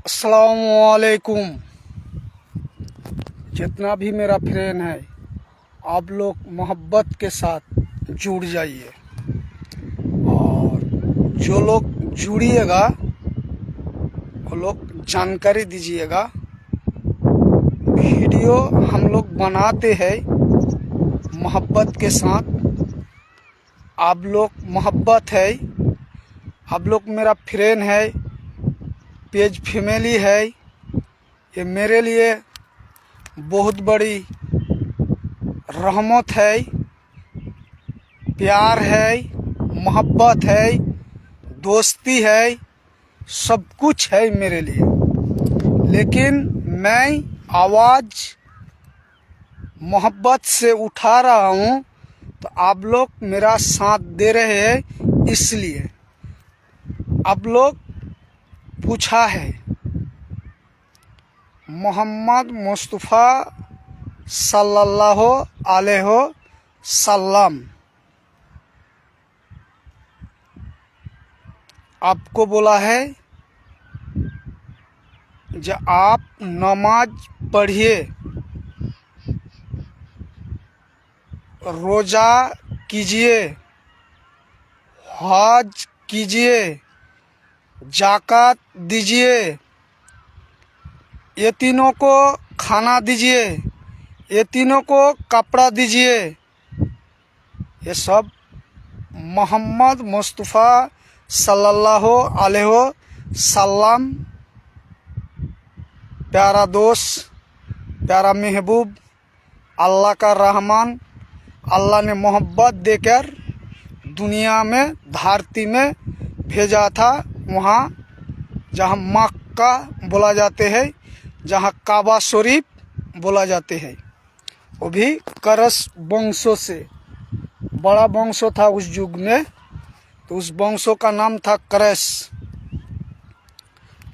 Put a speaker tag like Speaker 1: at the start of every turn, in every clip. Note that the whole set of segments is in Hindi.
Speaker 1: अस्सलामुअलैकुम। जितना भी मेरा फ्रेंड है, आप लोग मोहब्बत के साथ जुड़ जाइए और जो लोग जुड़िएगा वो लोग जानकारी दीजिएगा। वीडियो हम लोग बनाते हैं मोहब्बत के साथ। आप लोग मोहब्बत है, आप लोग मेरा फ्रेंड है, पेज फैमिली है। ये मेरे लिए बहुत बड़ी रहमत है, प्यार है, मोहब्बत है, दोस्ती है, सब कुछ है मेरे लिए। लेकिन मैं आवाज़ मोहब्बत से उठा रहा हूँ तो आप लोग मेरा साथ दे रहे हैं। इसलिए आप लोग पूछा है मोहम्मद मुस्तफ़ा सल्लल्लाहु अलैहि वसल्लम आपको बोला है जब आप नमाज पढ़िए, रोज़ा कीजिए, हज कीजिए, जाकात दीजिए, ये तीनों को खाना दीजिए, ये तीनों को कपड़ा दीजिए। ये सब मोहम्मद मुस्तफ़ा सल्लल्लाहु अलैहि वसल्लम प्यारा दोस्त, प्यारा महबूब, अल्लाह का रहमान, अल्लाह ने मोहब्बत देकर दुनिया में धरती में भेजा था। वहाँ जहाँ मक्का बोला जाते हैं, जहाँ काबा शरीफ बोला जाते हैं, वो भी करस वंशों से बड़ा वंश था उस युग में। तो उस वंशों का नाम था करस।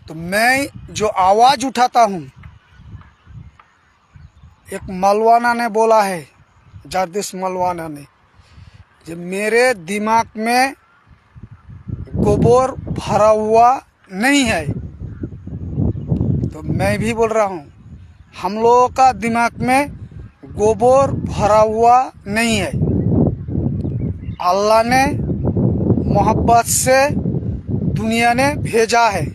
Speaker 1: तो मैं जो आवाज़ उठाता हूँ, एक मलवाना ने बोला है, जरदिश मलवाना ने, जब मेरे दिमाग में गोबर भरा हुआ नहीं है, तो मैं भी बोल रहा हूँ हम लोगों का दिमाग में गोबर भरा हुआ नहीं है। अल्लाह ने मोहब्बत से दुनिया ने भेजा है।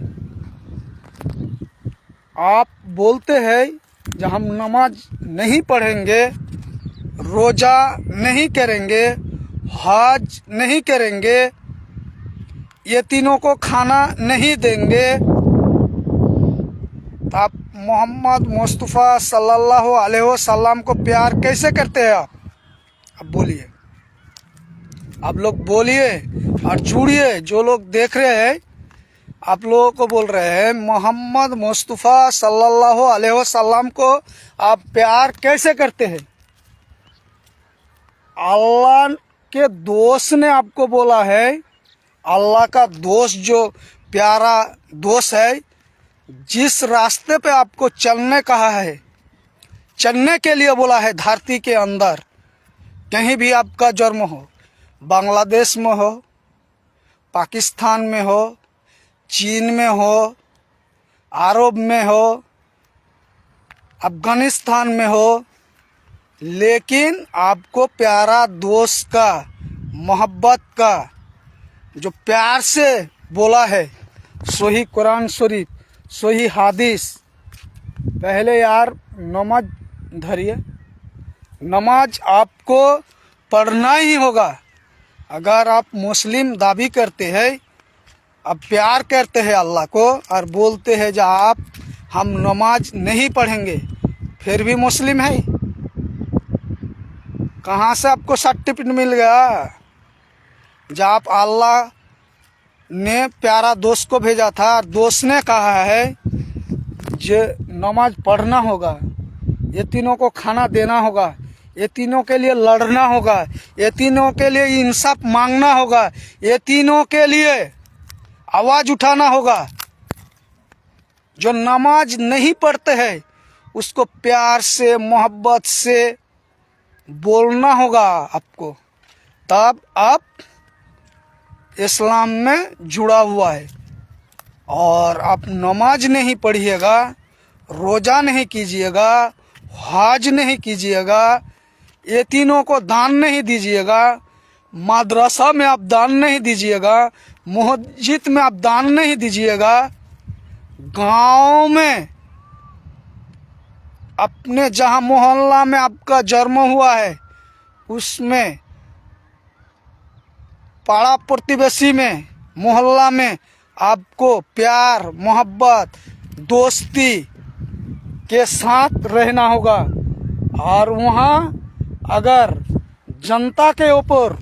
Speaker 1: आप बोलते हैं जब हम नमाज नहीं पढ़ेंगे, रोज़ा नहीं करेंगे, हज नहीं करेंगे, ये तीनों को खाना नहीं देंगे, तो आप मोहम्मद मुस्तफ़ा सल्लल्लाहु अलैहि वसल्लम को प्यार कैसे करते हैं? आप बोलिए, आप लोग बोलिए और जुड़िए। जो लोग देख रहे हैं, आप लोगों को बोल रहे हैं मोहम्मद मुस्तफ़ा सल्लल्लाहु अलैहि वसल्लम को आप प्यार कैसे करते हैं? अल्लाह के दोस्त ने आपको बोला है, अल्लाह का दोस्त जो प्यारा दोस्त है, जिस रास्ते पे आपको चलने कहा है, चलने के लिए बोला है धरती के अंदर, कहीं भी आपका जन्म हो, बांग्लादेश में हो, पाकिस्तान में हो, चीन में हो, अरब में हो, अफगानिस्तान में हो, लेकिन आपको प्यारा दोस्त का, मोहब्बत का जो प्यार से बोला है, सही कुरान शरीफ, सही हदीस। पहले यार नमाज धरिए, नमाज आपको पढ़ना ही होगा। अगर आप मुस्लिम दावी करते हैं, आप प्यार करते हैं अल्लाह को और बोलते हैं जब आप हम नमाज नहीं पढ़ेंगे, फिर भी मुस्लिम है, कहाँ से आपको सर्टिफिकेट मिल गया? जब आप अल्लाह ने प्यारा दोस्त को भेजा था, दोस्त ने कहा है जो नमाज पढ़ना होगा, ये तीनों को खाना देना होगा, ये तीनों के लिए लड़ना होगा, ये तीनों के लिए इंसाफ मांगना होगा, ये तीनों के लिए आवाज़ उठाना होगा। जो नमाज नहीं पढ़ते हैं उसको प्यार से, मोहब्बत से बोलना होगा आपको, तब आप इस्लाम में जुड़ा हुआ है। और आप नमाज नहीं पढ़िएगा, रोज़ा नहीं कीजिएगा, हज नहीं कीजिएगा, ये तीनों को दान नहीं दीजिएगा, मदरसा में आप दान नहीं दीजिएगा, मस्जिद में आप दान नहीं दीजिएगा, गांव में अपने जहां मोहल्ला में आपका जन्म हुआ है उसमें, पाड़ा प्रतिवेशी में, मोहल्ला में आपको प्यार मोहब्बत दोस्ती के साथ रहना होगा। और वहाँ अगर जनता के ऊपर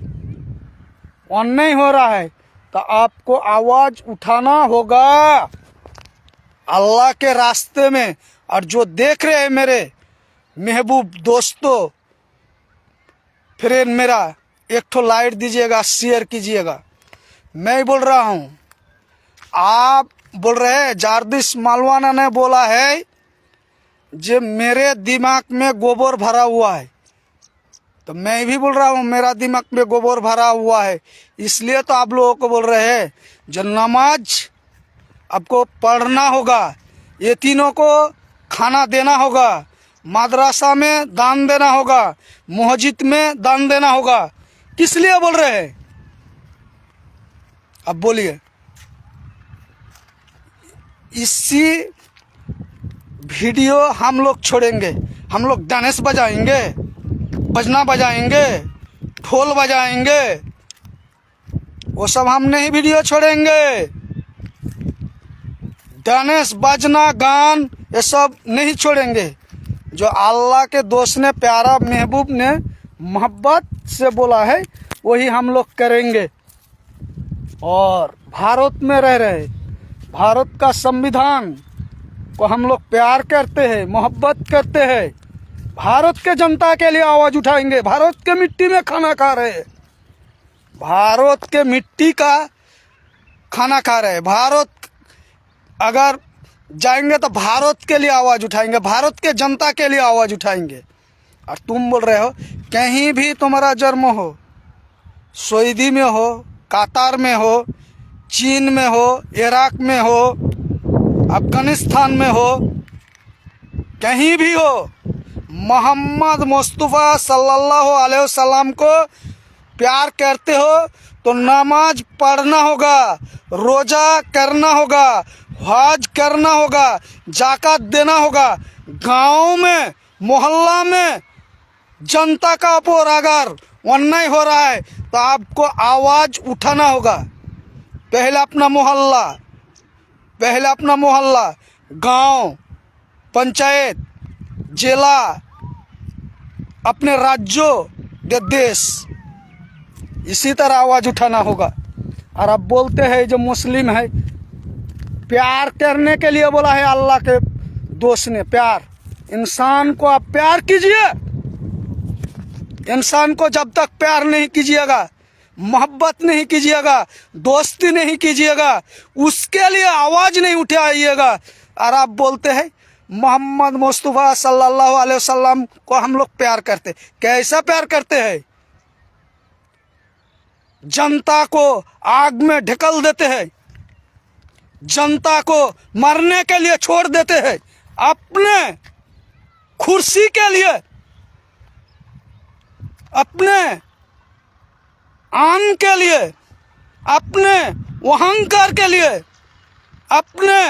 Speaker 1: अन्याय हो रहा है तो आपको आवाज़ उठाना होगा अल्लाह के रास्ते में। और जो देख रहे हैं मेरे महबूब दोस्तों, फ्रेंड, मेरा एक ठो लाइक दीजिएगा, शेयर कीजिएगा। मैं बोल रहा हूँ, आप बोल रहे हैं जारदिस मालवाना ने बोला है जो मेरे दिमाग में गोबर भरा हुआ है, तो मैं भी बोल रहा हूँ मेरा दिमाग में गोबर भरा हुआ है। इसलिए तो आप लोगों को बोल रहे हैं जो नमाज आपको पढ़ना होगा, ये तीनों को खाना देना होगा, मदरसा में दान देना होगा, मस्जिद में दान देना होगा। किस लिए बोल रहे हैं? अब बोलिए। इसी वीडियो हम लोग छोड़ेंगे, हम लोग डांस बजाएंगे, बजना बजाएंगे, ढोल बजाएंगे, वो सब हम नहीं वीडियो छोड़ेंगे। डांस बजना गान ये सब नहीं छोड़ेंगे। जो अल्लाह के दोस्त ने, प्यारा महबूब ने मोहब्बत से बोला है वही हम लोग करेंगे। और भारत में रह रहे, भारत का संविधान को हम लोग प्यार करते हैं, मोहब्बत करते हैं। भारत के जनता के लिए आवाज़ उठाएंगे। भारत के मिट्टी में खाना खा रहे हैं, भारत के मिट्टी का खाना खा रहे हैं। भारत अगर जाएंगे तो भारत के लिए आवाज़ उठाएंगे, भारत के जनता के लिए आवाज़ उठाएंगे। और तुम बोल रहे हो कहीं भी तुम्हारा जन्म हो, सऊदी में हो, कतार में हो, चीन में हो, इराक में हो, अफगानिस्तान में हो, कहीं भी हो, मोहम्मद मुस्तफ़ा सल्लल्लाहु अलैहि वसल्लम को प्यार करते हो तो नमाज पढ़ना होगा, रोज़ा करना होगा, हज करना होगा, जाकात देना होगा। गांव में, मोहल्ला में जनता का ऊपर अगर अन्याय हो रहा है तो आपको आवाज़ उठाना होगा। पहले अपना मोहल्ला, पहले अपना मोहल्ला, गांव, पंचायत, जिला, अपने राज्यों, देश, इसी तरह आवाज़ उठाना होगा। और अब बोलते हैं जो मुस्लिम है, प्यार करने के लिए बोला है अल्लाह के दोस्त ने। प्यार, इंसान को आप प्यार कीजिए। इंसान को जब तक प्यार नहीं कीजिएगा, मोहब्बत नहीं कीजिएगा, दोस्ती नहीं कीजिएगा, उसके लिए आवाज़ नहीं उठाइएगा। और आप बोलते हैं मोहम्मद मुस्तफ़ा सल्लल्लाहु अलैहि वसल्लम को हम लोग प्यार करते। कैसा प्यार करते हैं? जनता को आग में ढकेल देते हैं, जनता को मरने के लिए छोड़ देते हैं, अपने कुर्सी के लिए, अपने आन के लिए, अपने अहंकार के लिए, अपने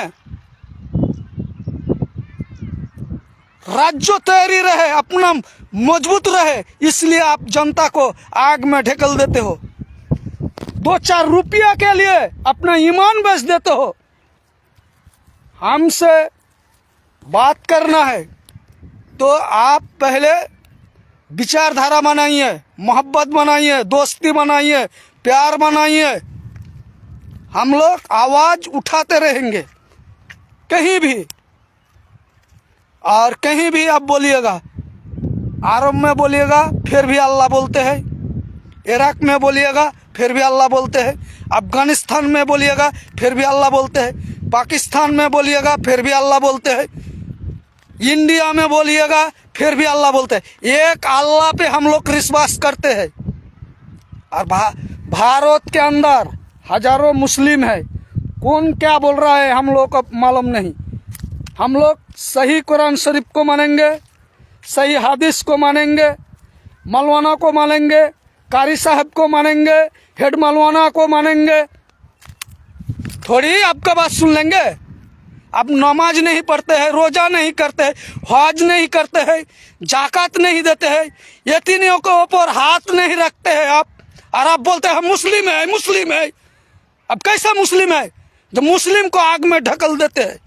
Speaker 1: राज्य तैयारी रहे, अपना मजबूत रहे, इसलिए आप जनता को आग में ढकेल देते हो। 2-4 रुपया के लिए अपना ईमान बेच देते हो। हमसे बात करना है तो आप पहले विचारधारा बनाइए, मोहब्बत बनाइए, दोस्ती बनाइए, प्यार बनाइए। हम लोग आवाज़ उठाते रहेंगे कहीं भी। और कहीं भी आप बोलिएगा, अरब में बोलिएगा फिर भी अल्लाह बोलते हैं, इराक में बोलिएगा फिर भी अल्लाह बोलते हैं, अफगानिस्तान में बोलिएगा फिर भी अल्लाह बोलते हैं, पाकिस्तान में बोलिएगा फिर भी अल्लाह बोलते हैं, इंडिया में बोलिएगा फिर भी अल्लाह बोलते हैं। एक अल्लाह पे हम लोग विश्वास करते हैं। और भारत के अंदर हजारों मुस्लिम है, कौन क्या बोल रहा है हम लोग को मालूम नहीं। हम लोग सही कुरान शरीफ को मानेंगे, सही हदीस को मानेंगे, मौलाना को मानेंगे, कारी साहब को मानेंगे, हेड मौलाना को मानेंगे, थोड़ी आपका बात सुन लेंगे। आप नमाज नहीं पढ़ते हैं, रोजा नहीं करते हैं, हज नहीं करते हैं, जाकात नहीं देते हैं, यतीमों के ऊपर हाथ नहीं रखते हैं आप, और आप बोलते हैं मुस्लिम है, मुस्लिम है। अब कैसा मुस्लिम है जो मुस्लिम को आग में ढकल देते हैं?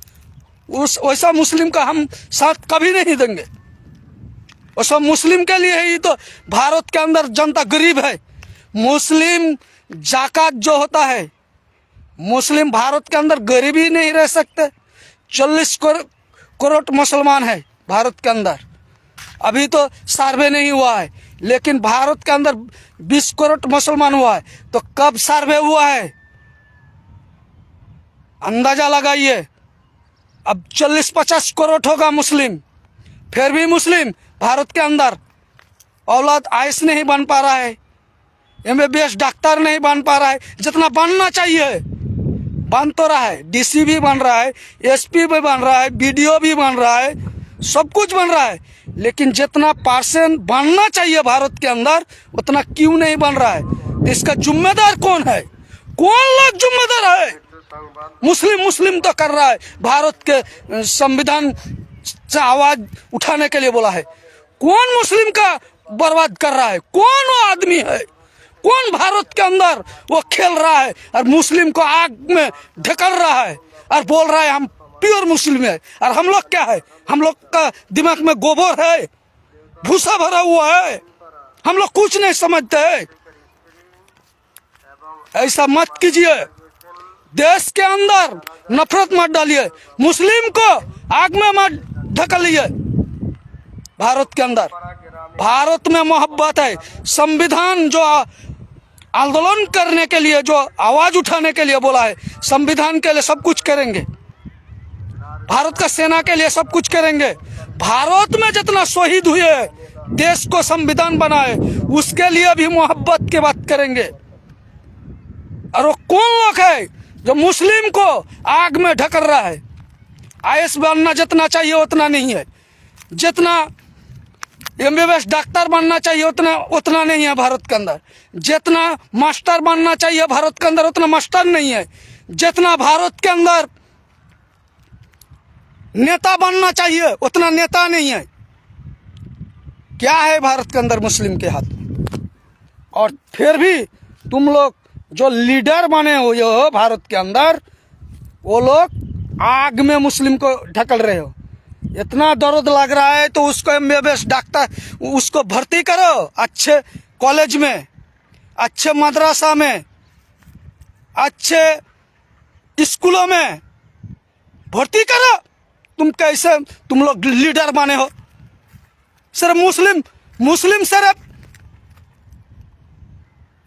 Speaker 1: उस वैसा मुस्लिम का हम साथ कभी नहीं देंगे। और सब मुस्लिम के लिए ही तो भारत के अंदर जनता गरीब है। मुस्लिम जाकात जो होता है, मुस्लिम भारत के अंदर गरीब ही नहीं रह सकते। 40 करोड़ मुसलमान है भारत के अंदर। अभी तो सर्वे नहीं हुआ है, लेकिन भारत के अंदर 20 करोड़ मुसलमान हुआ है। तो कब सर्वे हुआ है अंदाजा लगाइए। अब 40-50 करोड़ होगा मुस्लिम, फिर भी मुस्लिम भारत के अंदर औलाद आइस नहीं बन पा रहा है, MBBS डॉक्टर नहीं बन पा रहा है। जितना बनना चाहिए बन तो रहा है, DC भी बन रहा है, SP भी बन रहा है, BDO भी बन रहा है, सब कुछ बन रहा है, लेकिन जितना % बनना चाहिए भारत के अंदर उतना क्यों नहीं बन रहा है? तो इसका जिम्मेदार कौन है? कौन लोग जिम्मेदार है? मुस्लिम तो कर रहा है, भारत के संविधान से आवाज उठाने के लिए बोला है। कौन मुस्लिम का बर्बाद कर रहा है? कौन वो आदमी है? कौन भारत के अंदर वो खेल रहा है और मुस्लिम को आग में ढकल रहा है और बोल रहा है हम प्योर मुस्लिम है? और हम लोग क्या है? हम लोग का दिमाग में गोबर है, भूसा भरा हुआ है, हम लोग कुछ नहीं समझते है। ऐसा मत कीजिए। देश के अंदर नफरत मत डालिए, मुस्लिम को आग में मत ढकलिए। भारत के अंदर, भारत में मोहब्बत है। संविधान जो आंदोलन करने के लिए, जो आवाज उठाने के लिए बोला है, संविधान के लिए सब कुछ करेंगे, भारत का सेना के लिए सब कुछ करेंगे। भारत में जितना शहीद हुए, देश को संविधान बनाए, उसके लिए भी मोहब्बत की बात करेंगे। और वो कौन लोग है जो मुस्लिम को आग में ढकल रहा है? IAS बनना जितना चाहिए उतना नहीं है, जितना MBBS डॉक्टर बनना चाहिए उतना नहीं है भारत के अंदर, जितना मास्टर बनना चाहिए भारत के अंदर उतना मास्टर नहीं है, जितना भारत के अंदर नेता बनना चाहिए उतना नेता नहीं है। क्या है भारत के अंदर मुस्लिम के हाथ में? और फिर भी तुम लोग जो लीडर बने हुए हो भारत के अंदर, वो लोग आग में मुस्लिम को ढकल रहे हो। इतना दर्द लग रहा है तो उसको MBBS डॉक्टर उसको भर्ती करो, अच्छे कॉलेज में, अच्छे मदरसा में, अच्छे स्कूलों में भर्ती करो। कैसे तुम लोग लीडर बने हो? सिर्फ मुस्लिम सिर्फ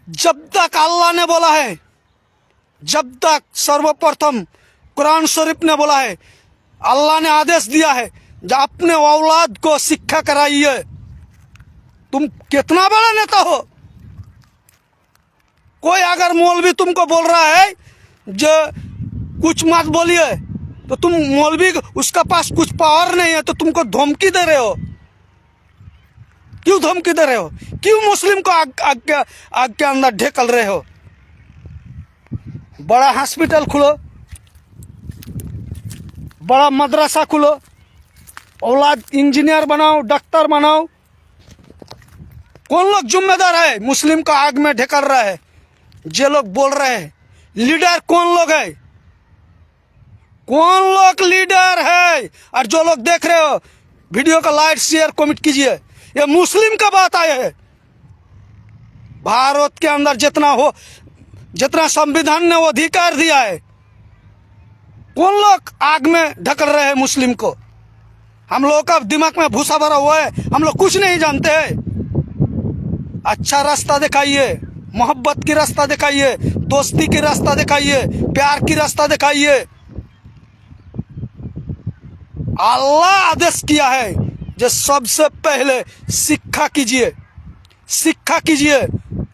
Speaker 1: जब तक अल्लाह ने बोला है, जब तक सर्वप्रथम कुरान शरीफ ने बोला है, अल्लाह ने आदेश दिया है जो अपने औलाद को शिक्षा कराइए। तुम कितना बड़ा नेता हो? कोई अगर मौलवी तुमको बोल रहा है जो कुछ मत बोलिए, तो तुम मौलवी, उसका पास कुछ पावर नहीं है तो तुमको धमकी दे रहे हो। क्यों धमकी दे रहे हो? क्यों मुस्लिम को आग के अंदर ढकेल रहे हो? बड़ा हॉस्पिटल खोलो, बड़ा मदरसा खोलो, औलाद इंजीनियर बनाओ, डॉक्टर बनाओ। कौन लोग जिम्मेदार है मुस्लिम को आग में ढकेल रहा है? जो लोग बोल रहे हैं लीडर कौन लोग है? कौन लोग लीडर है? और जो लोग देख रहे हो वीडियो का लाइक शेयर कमेंट कीजिए। ये मुस्लिम का बात आया है। भारत के अंदर जितना संविधान ने वो अधिकार दिया है, कौन लोग आग में ढकल रहे हैं मुस्लिम को? हम लोगों का दिमाग में भूसा भरा हुआ है, हम लोग कुछ नहीं जानते हैं। अच्छा रास्ता दिखाइए, मोहब्बत की रास्ता दिखाइए, दोस्ती की रास्ता दिखाइए, प्यार की रास्ता दिखाइए। अल्लाह आदेश किया है जो सबसे पहले शिक्षा कीजिए, शिक्षा कीजिए,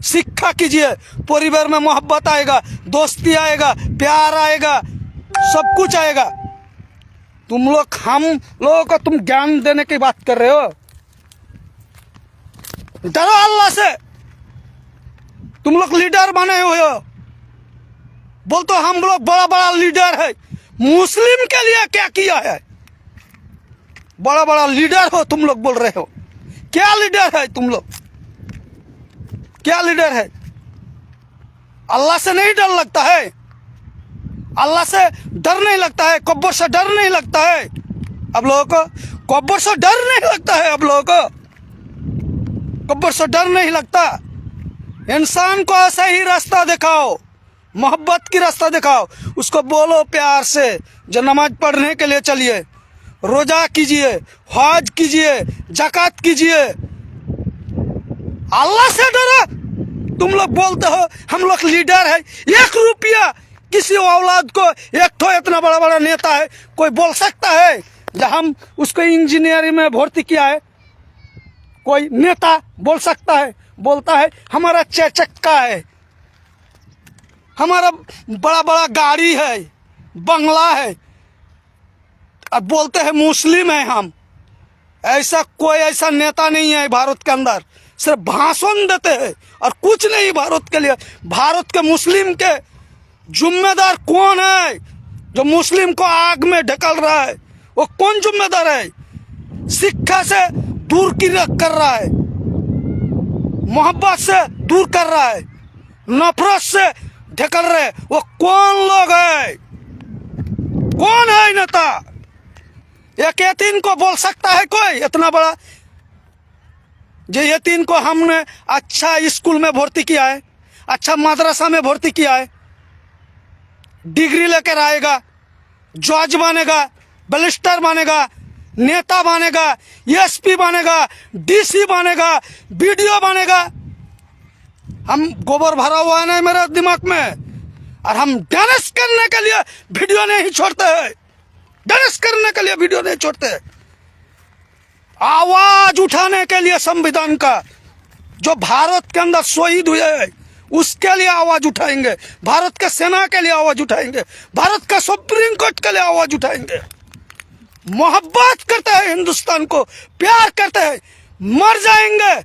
Speaker 1: शिक्षा कीजिए, परिवार में मोहब्बत आएगा, दोस्ती आएगा, प्यार आएगा, सब कुछ आएगा। तुम लोग हम लोगों को तुम ज्ञान देने की बात कर रहे हो। डरो अल्लाह से। तुम लोग लीडर बने हुए हो, बोल तो हम लोग बड़ा बड़ा लीडर है। मुस्लिम के लिए क्या किया है? बड़ा बड़ा लीडर हो तुम लोग, बोल रहे हो। क्या लीडर है तुम लोग? क्या लीडर है? अल्लाह से नहीं डर लगता है? अल्लाह से डर नहीं लगता है? कब्र से डर नहीं लगता है अब लोगों को? कब्र से डर नहीं लगता है अब लोगों को? कब्र से डर नहीं लगता? इंसान को ऐसा ही रास्ता दिखाओ, मोहब्बत की रास्ता दिखाओ। उसको बोलो प्यार से, जो नमाज पढ़ने के लिए चलिए, रोजा कीजिए, हज कीजिए, ज़कात कीजिए। अल्लाह से डरो। तुम लोग बोलते हो हम लोग लीडर है। 1 रुपया किसी औलाद को, एक तो इतना बड़ा बड़ा नेता है, कोई बोल सकता है जब हम उसको इंजीनियरिंग में भर्ती किया है? कोई नेता बोल सकता है? बोलता है हमारा 4 चक्का है, हमारा बड़ा बड़ा गाड़ी है, बंगला है, अब बोलते हैं मुस्लिम है हम। ऐसा कोई ऐसा नेता नहीं है भारत के अंदर। सिर्फ भाषण देते हैं और कुछ नहीं भारत के लिए। भारत के मुस्लिम के जिम्मेदार कौन है? जो मुस्लिम को आग में ढकल रहा है, वो कौन जिम्मेदार है? शिक्षा से दूर कर रहा है, मोहब्बत से दूर कर रहा है, नफरत से ढकल रहे, वो कौन लोग है? कौन है नेता? एक यतीम को बोल सकता है कोई इतना बड़ा? जो यतीम को हमने अच्छा स्कूल में भर्ती किया है, अच्छा मदरसा में भर्ती किया है, डिग्री लेकर आएगा, जज बनेगा, बैरिस्टर बनेगा, नेता बनेगा, एसपी बनेगा, डीसी बनेगा, बीडीओ बनेगा। हम गोबर भरा हुआ है नहीं मेरे दिमाग में, और हम डांस करने के लिए वीडियो नहीं छोड़ते हैं। डांस करने के लिए वीडियो नहीं छोड़ते, आवाज उठाने के लिए संविधान का, जो भारत के अंदर शहीद हुए हैं उसके लिए आवाज उठाएंगे, भारत के सेना के लिए आवाज उठाएंगे, भारत का सुप्रीम कोर्ट के लिए आवाज उठाएंगे। मोहब्बत करते हैं हिंदुस्तान को, प्यार करते हैं। मर जाएंगे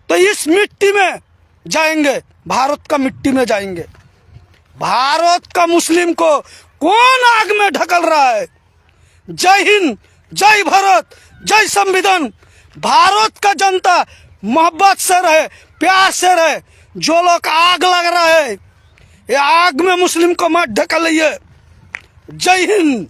Speaker 1: तो इस मिट्टी में जाएंगे, भारत का मिट्टी में जाएंगे। भारत का मुस्लिम को कौन आग में ढकल रहा है? जय हिंद, जय भारत, जय संविधान। भारत का जनता मोहब्बत से रहे, प्यार से रहे। जो लोग आग लग रहा है, ये आग में मुस्लिम को मत ढकलिए। जय हिंद।